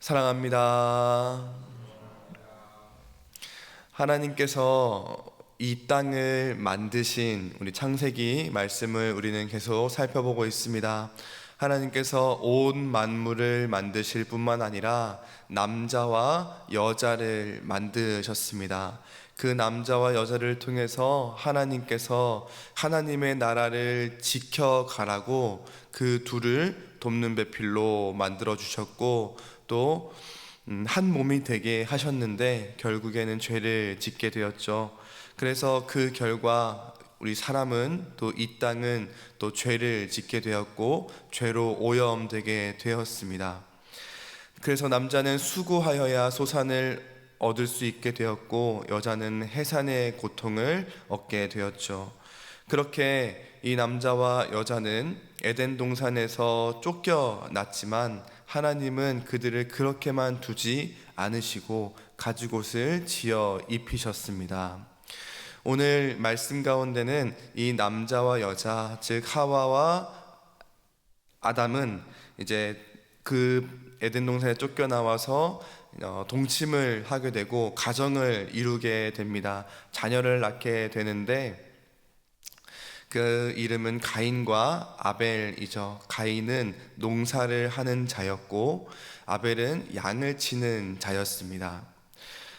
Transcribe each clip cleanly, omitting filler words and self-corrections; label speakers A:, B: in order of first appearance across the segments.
A: 사랑합니다. 하나님께서 이 땅을 만드신 우리 창세기 말씀을 우리는 계속 살펴보고 있습니다. 하나님께서 온 만물을 만드실 뿐만 아니라 남자와 여자를 만드셨습니다. 그 남자와 여자를 통해서 하나님께서 하나님의 나라를 지켜가라고 그 둘을 돕는 배필로 만들어 주셨고, 또 한 몸이 되게 하셨는데 결국에는 죄를 짓게 되었죠. 그래서 그 결과 우리 사람은, 또 이 땅은 또 죄를 짓게 되었고 죄로 오염되게 되었습니다. 그래서 남자는 수고하여야 소산을 얻을 수 있게 되었고, 여자는 해산의 고통을 얻게 되었죠. 그렇게 이 남자와 여자는 에덴 동산에서 쫓겨났지만 하나님은 그들을 그렇게만 두지 않으시고 가죽옷을 지어 입히셨습니다. 오늘 말씀 가운데는 이 남자와 여자, 즉 하와와 아담은 이제 그 에덴 동산에 쫓겨나와서 동침을 하게 되고 가정을 이루게 됩니다. 자녀를 낳게 되는데 그 이름은 가인과 아벨이죠. 가인은 농사를 하는 자였고 아벨은 양을 치는 자였습니다.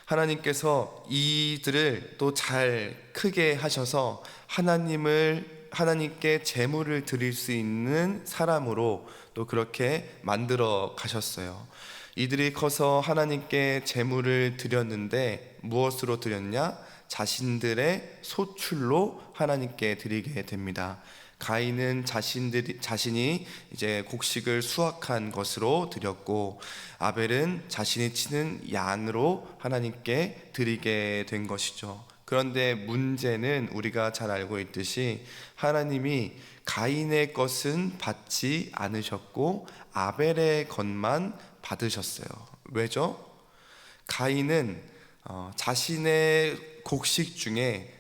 A: 하나님께서 이들을 또 잘 크게 하셔서 하나님께 제물을 드릴 수 있는 사람으로 또 그렇게 만들어 가셨어요. 이들이 커서 하나님께 제물을 드렸는데 무엇으로 드렸냐? 자신들의 소출로 하나님께 드리게 됩니다. 가인은 자신이 이제 곡식을 수확한 것으로 드렸고, 아벨은 자신이 치는 양으로 하나님께 드리게 된 것이죠. 그런데 문제는 우리가 잘 알고 있듯이 하나님이 가인의 것은 받지 않으셨고 아벨의 것만 받으셨어요. 왜죠? 가인은 자신의 곡식 중에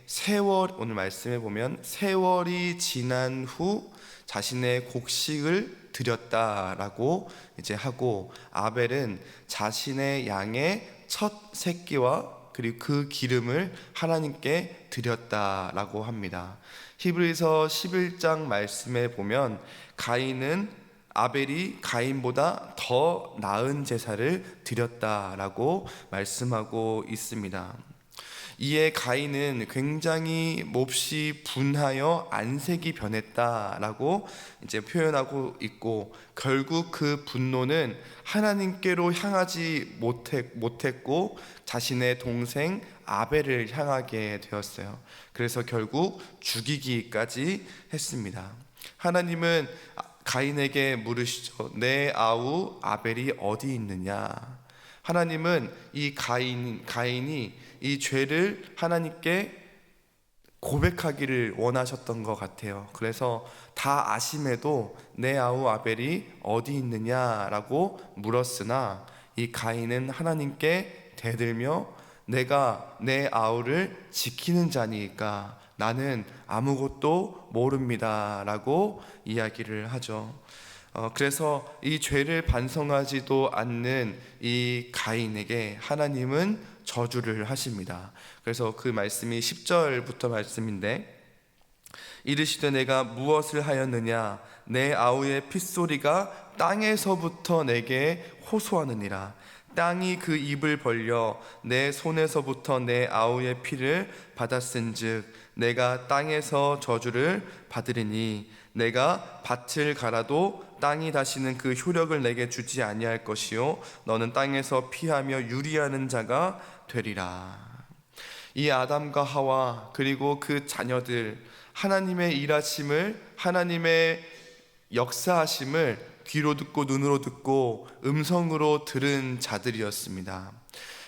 A: 오늘 말씀에 보면 세월이 지난 후 자신의 곡식을 드렸다라고 이제 하고, 아벨은 자신의 양의 첫 새끼와 그리고 그 기름을 하나님께 드렸다라고 합니다. 히브리서 11장 말씀에 보면 가인은 아벨이 가인보다 더 나은 제사를 드렸다라고 말씀하고 있습니다. 이에 가인은 굉장히 몹시 분하여 안색이 변했다라고 이제 표현하고 있고, 결국 그 분노는 하나님께로 향하지 못했고 자신의 동생 아벨을 향하게 되었어요. 그래서 결국 죽이기까지 했습니다. 하나님은 가인에게 물으시죠. 내 아우 아벨이 어디 있느냐? 하나님은 이 가인이 이 죄를 하나님께 고백하기를 원하셨던 것 같아요. 그래서 다 아심에도 내 아우 아벨이 어디 있느냐라고 물었으나 이 가인은 하나님께 대들며 내가 내 아우를 지키는 자니까 나는 아무것도 모릅니다 라고 이야기를 하죠. 그래서 이 죄를 반성하지도 않는 이 가인에게 하나님은 저주를 하십니다. 그래서 그 말씀이 10절부터 말씀인데, 이르시되 내가 무엇을 하였느냐? 내 아우의 핏소리가 땅에서부터 내게 호소하느니라. 땅이 그 입을 벌려 내 손에서부터 내 아우의 피를 받았은즉 내가 땅에서 저주를 받으리니 내가 밭을 갈아도 땅이 다시는 그 효력을 내게 주지 아니할 것이요 너는 땅에서 피하며 유리하는 자가 되리라. 이 아담과 하와 그리고 그 자녀들, 하나님의 일하심을, 하나님의 역사하심을 귀로 듣고 눈으로 듣고 음성으로 들은 자들이었습니다.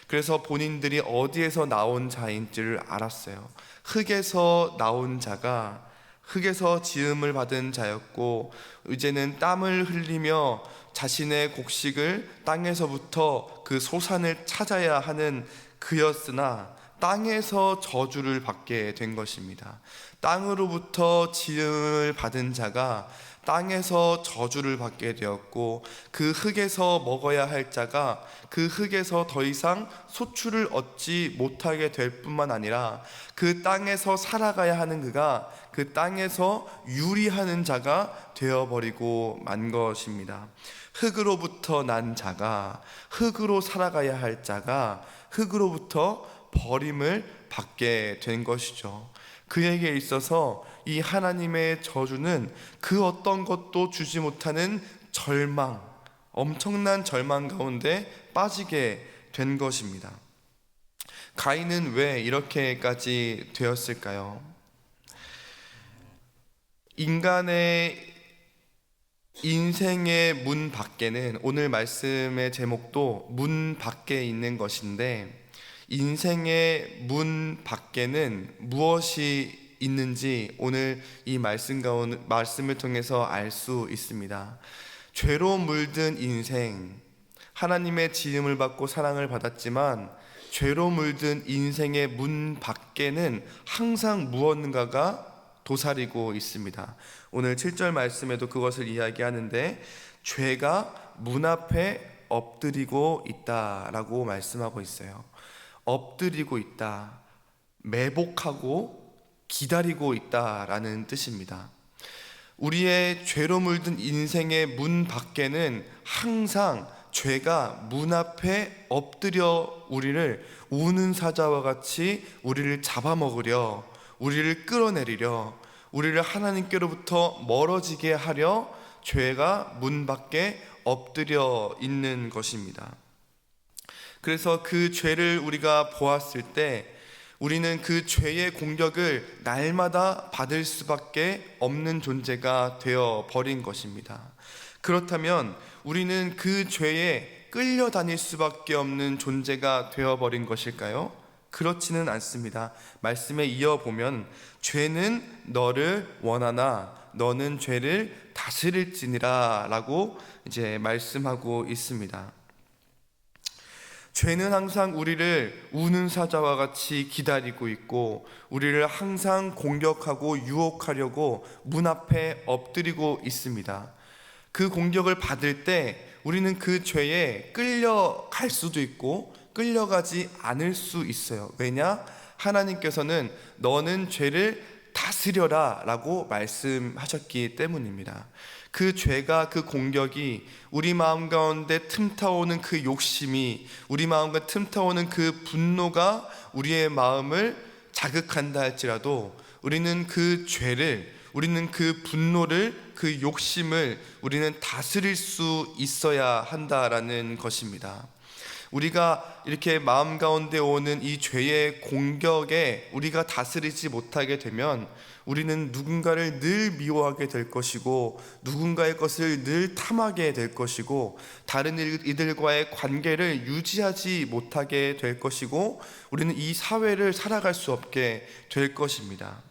A: 그래서 본인들이 어디에서 나온 자인지를 알았어요. 흙에서 나온 자가, 흙에서 지음을 받은 자였고, 이제는 땀을 흘리며 자신의 곡식을 땅에서부터 그 소산을 찾아야 하는 그였으나 땅에서 저주를 받게 된 것입니다. 땅으로부터 지음을 받은 자가 땅에서 저주를 받게 되었고, 그 흙에서 먹어야 할 자가 그 흙에서 더 이상 소출을 얻지 못하게 될 뿐만 아니라, 그 땅에서 살아가야 하는 그가 그 땅에서 유리하는 자가 되어버리고 만 것입니다. 흙으로부터 난 자가, 흙으로 살아가야 할 자가 흙으로부터 버림을 받게 된 것이죠. 그에게 있어서 이 하나님의 저주는 그 어떤 것도 주지 못하는 절망, 엄청난 절망 가운데 빠지게 된 것입니다. 가인은 왜 이렇게까지 되었을까요? 인간의 인생의 문 밖에는, 오늘 말씀의 제목도 문 밖에 있는 것인데, 인생의 문 밖에는 무엇이 있는지 오늘 이 말씀을 통해서 알 수 있습니다. 죄로 물든 인생, 하나님의 지음을 받고 사랑을 받았지만 죄로 물든 인생의 문 밖에는 항상 무언가가 도사리고 있습니다. 오늘 7절 말씀에도 그것을 이야기하는데, 죄가 문 앞에 엎드리고 있다라고 말씀하고 있어요. 엎드리고 있다, 매복하고 기다리고 있다라는 뜻입니다. 우리의 죄로 물든 인생의 문 밖에는 항상 죄가 문 앞에 엎드려 우리를 우는 사자와 같이 우리를 잡아먹으려, 우리를 끌어내리려, 우리를 하나님께로부터 멀어지게 하려 죄가 문 밖에 엎드려 있는 것입니다. 그래서 그 죄를 우리가 보았을 때 우리는 그 죄의 공격을 날마다 받을 수밖에 없는 존재가 되어 버린 것입니다. 그렇다면 우리는 그 죄에 끌려다닐 수밖에 없는 존재가 되어 버린 것일까요? 그렇지는 않습니다. 말씀에 이어보면, 죄는 너를 원하나 너는 죄를 다스릴지니라 라고 이제 말씀하고 있습니다. 죄는 항상 우리를 우는 사자와 같이 기다리고 있고, 우리를 항상 공격하고 유혹하려고 문 앞에 엎드리고 있습니다. 그 공격을 받을 때 우리는 그 죄에 끌려갈 수도 있고 끌려가지 않을 수 있어요. 왜냐? 하나님께서는 너는 죄를 다스려라 라고 말씀하셨기 때문입니다. 그 죄가, 그 공격이, 우리 마음 가운데 틈타오는 그 욕심이, 우리 마음 가운데 틈타오는 그 분노가 우리의 마음을 자극한다 할지라도 우리는 그 죄를, 우리는 그 분노를, 그 욕심을 우리는 다스릴 수 있어야 한다라는 것입니다. 우리가 이렇게 마음 가운데 오는 이 죄의 공격에 우리가 다스리지 못하게 되면 우리는 누군가를 늘 미워하게 될 것이고, 누군가의 것을 늘 탐하게 될 것이고, 다른 이들과의 관계를 유지하지 못하게 될 것이고, 우리는 이 사회를 살아갈 수 없게 될 것입니다.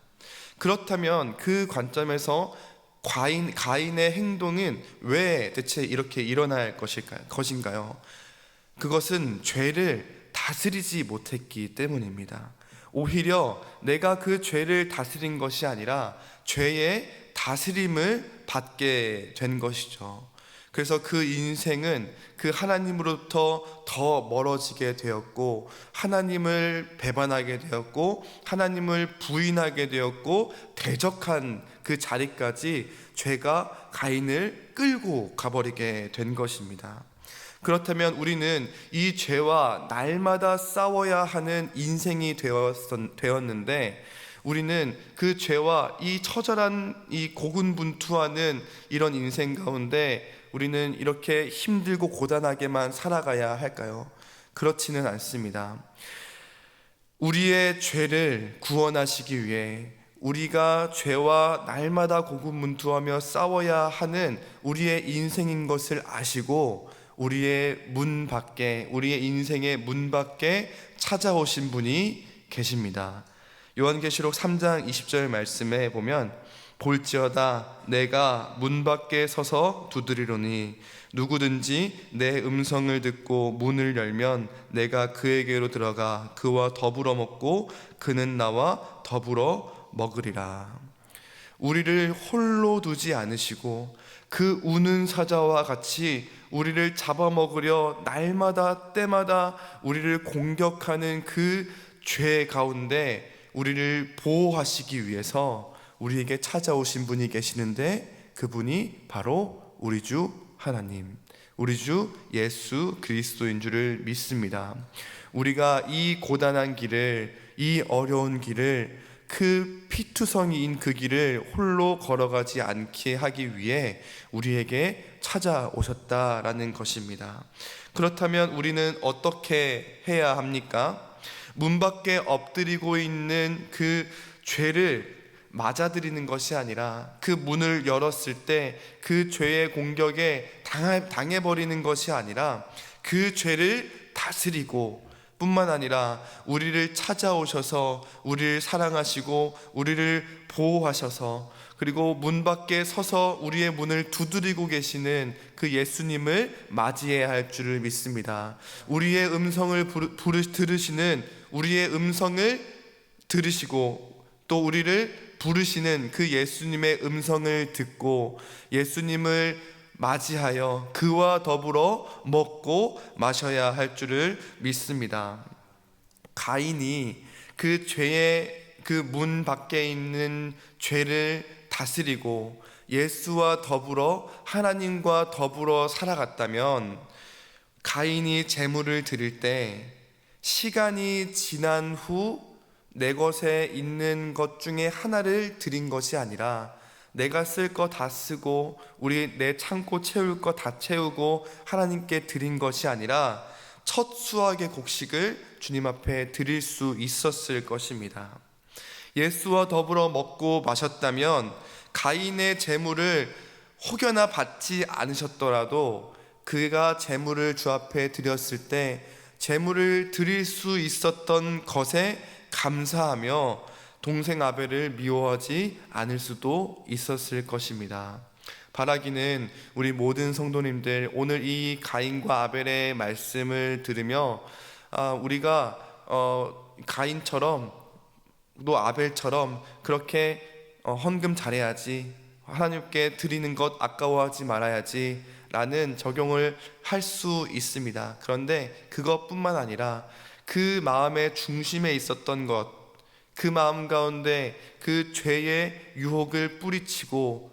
A: 그렇다면 그 관점에서 가인의 행동은 왜 대체 이렇게 일어날 것인가요? 그것은 죄를 다스리지 못했기 때문입니다. 오히려 내가 그 죄를 다스린 것이 아니라 죄의 다스림을 받게 된 것이죠. 그래서 그 인생은 그 하나님으로부터 더 멀어지게 되었고, 하나님을 배반하게 되었고, 하나님을 부인하게 되었고, 대적한 그 자리까지 죄가 가인을 끌고 가버리게 된 것입니다. 그렇다면 우리는 이 죄와 날마다 싸워야 하는 인생이 되었는데, 우리는 그 죄와 이 처절한 이 고군분투하는 이런 인생 가운데 우리는 이렇게 힘들고 고단하게만 살아가야 할까요? 그렇지는 않습니다. 우리의 죄를 구원하시기 위해, 우리가 죄와 날마다 고군분투하며 싸워야 하는 우리의 인생인 것을 아시고 우리의 문 밖에, 우리의 인생의 문 밖에 찾아오신 분이 계십니다. 요한계시록 3장 20절 말씀에 보면, 볼지어다 내가 문 밖에 서서 두드리노니 누구든지 내 음성을 듣고 문을 열면 내가 그에게로 들어가 그와 더불어 먹고 그는 나와 더불어 먹으리라. 우리를 홀로 두지 않으시고 그 우는 사자와 같이 우리를 잡아먹으려 날마다 때마다 우리를 공격하는 그 죄 가운데 우리를 보호하시기 위해서 우리에게 찾아오신 분이 계시는데, 그분이 바로 우리 주 하나님, 우리 주 예수 그리스도인 줄을 믿습니다. 우리가 이 고단한 길을, 이 어려운 길을, 그 피투성이인 그 길을 홀로 걸어가지 않게 하기 위해 우리에게 찾아오셨다라는 것입니다. 그렇다면 우리는 어떻게 해야 합니까? 문 밖에 엎드리고 있는 그 죄를 맞아들이는 것이 아니라 그 문을 열었을 때 그 죄의 공격에 당해버리는 것이 아니라 그 죄를 다스리고 뿐만 아니라 우리를 찾아오셔서 우리를 사랑하시고 우리를 보호하셔서 그리고 문 밖에 서서 우리의 문을 두드리고 계시는 그 예수님을 맞이해야 할 줄을 믿습니다. 우리의 음성을 들으시는, 우리의 음성을 들으시고 또 우리를 부르시는 그 예수님의 음성을 듣고 예수님을 맞이하여 그와 더불어 먹고 마셔야 할 줄을 믿습니다. 가인이 그 죄의 그 문 밖에 있는 죄를 다스리고 예수와 더불어 하나님과 더불어 살아갔다면, 가인이 제물을 드릴 때 시간이 지난 후 내 것에 있는 것 중에 하나를 드린 것이 아니라 내가 쓸 거 다 쓰고 내 창고 채울 거 다 채우고 하나님께 드린 것이 아니라 첫 수확의 곡식을 주님 앞에 드릴 수 있었을 것입니다. 예수와 더불어 먹고 마셨다면 가인의 제물을 혹여나 받지 않으셨더라도 그가 제물을 주 앞에 드렸을 때 제물을 드릴 수 있었던 것에 감사하며 동생 아벨을 미워하지 않을 수도 있었을 것입니다. 바라기는 우리 모든 성도님들 오늘 이 가인과 아벨의 말씀을 들으며 우리가 가인처럼 또 아벨처럼 그렇게 헌금 잘해야지, 하나님께 드리는 것 아까워하지 말아야지 라는 적용을 할 수 있습니다. 그런데 그것뿐만 아니라 그 마음의 중심에 있었던 것, 그 마음 가운데 그 죄의 유혹을 뿌리치고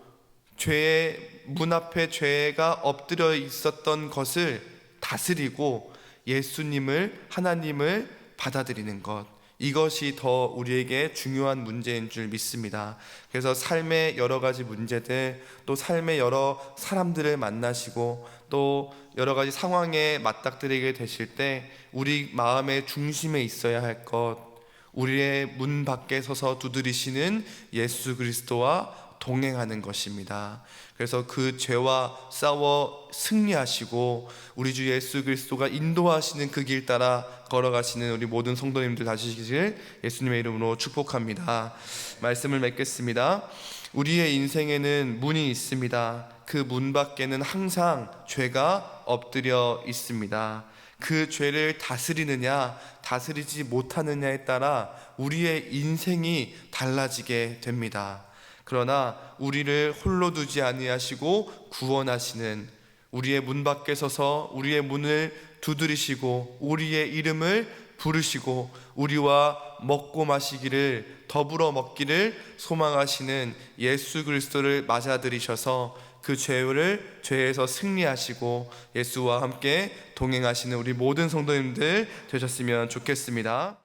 A: 죄의 문 앞에 죄가 엎드려 있었던 것을 다스리고 예수님을, 하나님을 받아들이는 것, 이것이 더 우리에게 중요한 문제인 줄 믿습니다. 그래서 삶의 여러 가지 문제들, 또 삶의 여러 사람들을 만나시고 또 여러 가지 상황에 맞닥뜨리게 되실 때 우리 마음의 중심에 있어야 할 것, 우리의 문 밖에 서서 두드리시는 예수 그리스도와 동행하는 것입니다. 그래서 그 죄와 싸워 승리하시고 우리 주 예수 그리스도가 인도하시는 그 길 따라 걸어가시는 우리 모든 성도님들 되시기를 예수님의 이름으로 축복합니다. 말씀을 맺겠습니다. 우리의 인생에는 문이 있습니다. 그 문 밖에는 항상 죄가 엎드려 있습니다. 그 죄를 다스리느냐 다스리지 못하느냐에 따라 우리의 인생이 달라지게 됩니다. 그러나 우리를 홀로 두지 아니하시고 구원하시는, 우리의 문 밖에 서서 우리의 문을 두드리시고 우리의 이름을 부르시고 우리와 먹고 마시기를, 더불어 먹기를 소망하시는 예수 그리스도를 맞아들이셔서 그 죄에서 승리하시고 예수와 함께 동행하시는 우리 모든 성도님들 되셨으면 좋겠습니다.